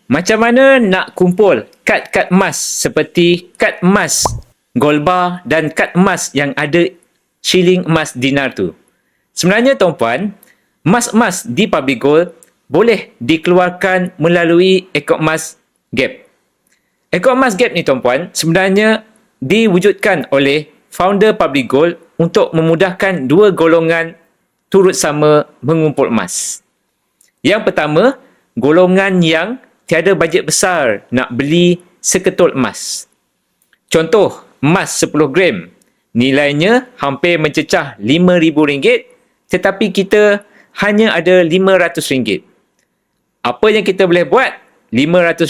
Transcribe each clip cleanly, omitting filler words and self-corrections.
Macam mana nak kumpul kad-kad emas seperti kad emas gold bar dan kad emas yang ada shilling emas dinar tu? Sebenarnya tuan-puan, emas-emas di Public Gold boleh dikeluarkan melalui akaun emas Gap. Akaun emas Gap ni tuan-puan sebenarnya diwujudkan oleh founder Public Gold untuk memudahkan dua golongan turut sama mengumpul emas. Yang pertama, golongan yang tiada bajet besar nak beli seketul emas. Contoh, emas 10 gram. Nilainya hampir mencecah RM5,000 tetapi kita hanya ada RM500. Apa yang kita boleh buat? RM500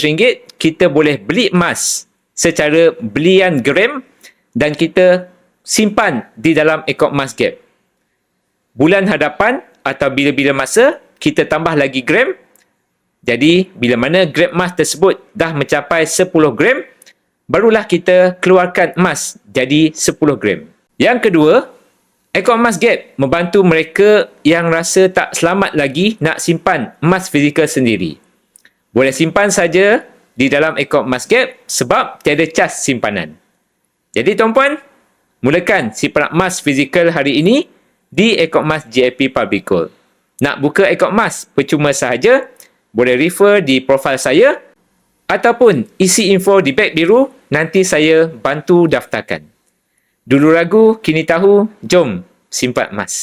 kita boleh beli emas secara belian gram dan kita simpan di dalam akaun emas Gap. Bulan hadapan atau bila-bila masa, kita tambah lagi gram. Jadi, bila mana gram emas tersebut dah mencapai 10 gram, barulah kita keluarkan emas jadi 10 gram. Yang kedua, akaun emas Gap membantu mereka yang rasa tak selamat lagi nak simpan emas fizikal sendiri. Boleh simpan saja di dalam akaun emas Gap sebab tiada cas simpanan. Jadi tuan-puan, mulakan simpanan emas fizikal hari ini di akaun emas GIP Public Gold. Nak buka akaun emas percuma sahaja, boleh refer di profil saya ataupun isi info di beg biru, nanti saya bantu daftarkan. Dulu ragu, kini tahu, jom simpan emas.